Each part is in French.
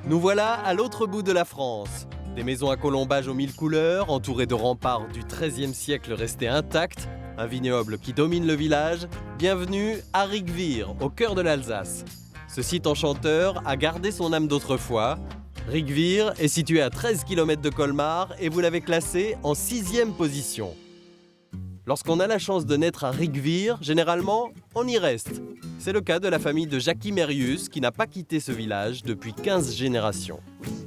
Nous voilà à l'autre bout de la France. Des maisons à colombage aux mille couleurs, entourées de remparts du XIIIe siècle restés intacts, un vignoble qui domine le village. Bienvenue à Rigvir, au cœur de l'Alsace. Ce site enchanteur a gardé son âme d'autrefois. Rigvir est situé à 13 km de Colmar et vous l'avez classé en 6e position. Lorsqu'on a la chance de naître à Rigvir, généralement, on y reste. C'est le cas de la famille de Jackie Merius qui n'a pas quitté ce village depuis 15 générations.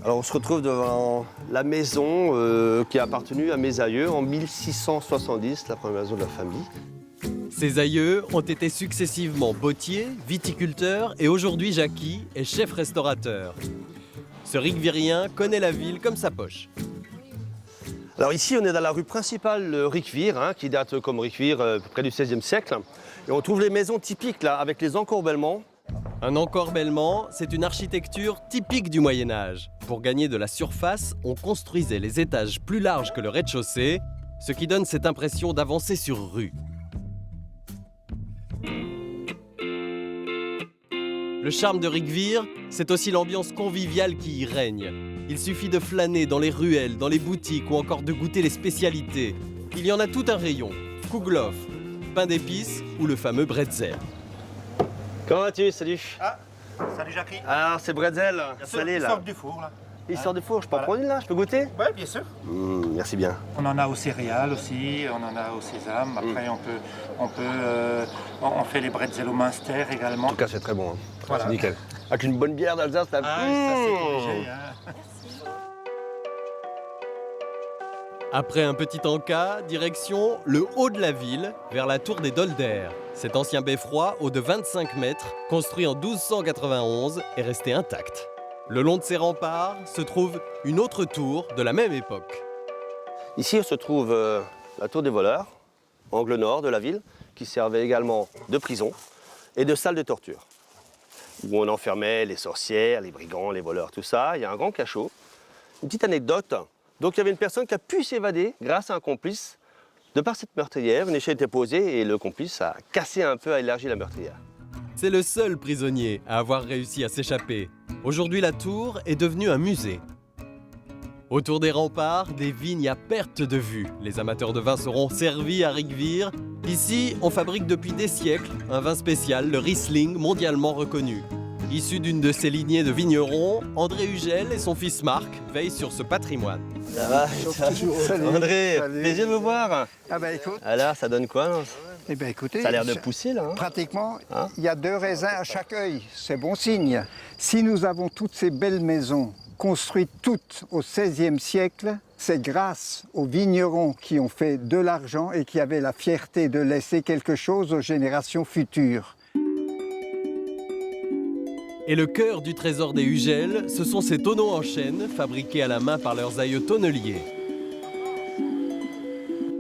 Alors on se retrouve devant la maison qui a appartenu à mes aïeux en 1670, la première maison de la famille. Ses aïeux ont été successivement bottiers, viticulteurs et aujourd'hui Jackie est chef restaurateur. Ce Rigvirien connaît la ville comme sa poche. Alors ici, on est dans la rue principale de Rigvir, qui date comme Rigvir près du XVIe siècle. Et on trouve les maisons typiques là, avec les encorbellements. Un encorbellement, c'est une architecture typique du Moyen-Âge. Pour gagner de la surface, on construisait les étages plus larges que le rez-de-chaussée, ce qui donne cette impression d'avancer sur rue. Le charme de Rigvir, c'est aussi l'ambiance conviviale qui y règne. Il suffit de flâner dans les ruelles, dans les boutiques ou encore de goûter les spécialités. Il y en a tout un rayon. Kouglof, pain d'épices ou le fameux bretzel. Comment vas-tu? Salut. Ah, salut Jackie. Alors c'est bretzel, salé Ils là. sortent du four là. Il sort du four, je peux en Voilà. prendre une là? Je peux goûter? Oui, bien sûr. Merci bien. On en a aux céréales aussi, on en a au sésame. Après, on fait les bretzels au Munster également. En tout cas, c'est très bon. Voilà. C'est nickel. Avec une bonne bière d'Alsace là. Ah, ça c'est obligé. Hein. Après un petit encas, direction le haut de la ville, vers la tour des Dolders. Cet ancien beffroi, haut de 25 mètres, construit en 1291, est resté intact. Le long de ses remparts se trouve une autre tour de la même époque. Ici, se trouve la tour des voleurs, angle nord de la ville, qui servait également de prison et de salle de torture, où on enfermait les sorcières, les brigands, les voleurs, tout ça. Il y a un grand cachot. Une petite anecdote. Donc il y avait une personne qui a pu s'évader grâce à un complice. De par cette meurtrière, une échelle était posée et le complice a cassé un peu, a élargi la meurtrière. C'est le seul prisonnier à avoir réussi à s'échapper. Aujourd'hui, la tour est devenue un musée. Autour des remparts, des vignes à perte de vue. Les amateurs de vin seront servis à Rigvir. Ici, on fabrique depuis des siècles un vin spécial, le Riesling, mondialement reconnu. Issu d'une de ces lignées de vignerons, André Hugel et son fils Marc veillent sur ce patrimoine. Ça va? Salut. André, Salut. plaisir de vous voir. Ah ben écoute, Alors, ça donne quoi? Non? eh ben écoutez, Ça a l'air de pousser là. Hein? pratiquement, Hein? il y a 2 raisins à chaque œil, c'est bon signe. Si nous avons toutes ces belles maisons, construites toutes au XVIe siècle, c'est grâce aux vignerons qui ont fait de l'argent et qui avaient la fierté de laisser quelque chose aux générations futures. Et le cœur du trésor des Hugel, ce sont ces tonneaux en chêne, fabriqués à la main par leurs aïeux tonneliers.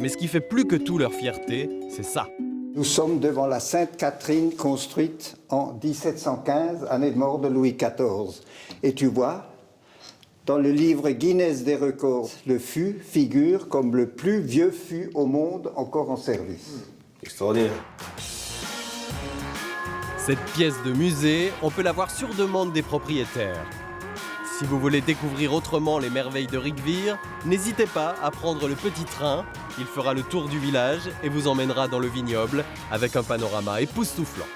Mais ce qui fait plus que tout leur fierté, c'est ça. Nous sommes devant la Sainte-Catherine construite en 1715, année de mort de Louis XIV. Et tu vois, dans le livre Guinness des records, le fût figure comme le plus vieux fût au monde encore en service. Extraordinaire. Cette pièce de musée, on peut la voir sur demande des propriétaires. Si vous voulez découvrir autrement les merveilles de Rigvir, n'hésitez pas à prendre le petit train. Il fera le tour du village et vous emmènera dans le vignoble avec un panorama époustouflant.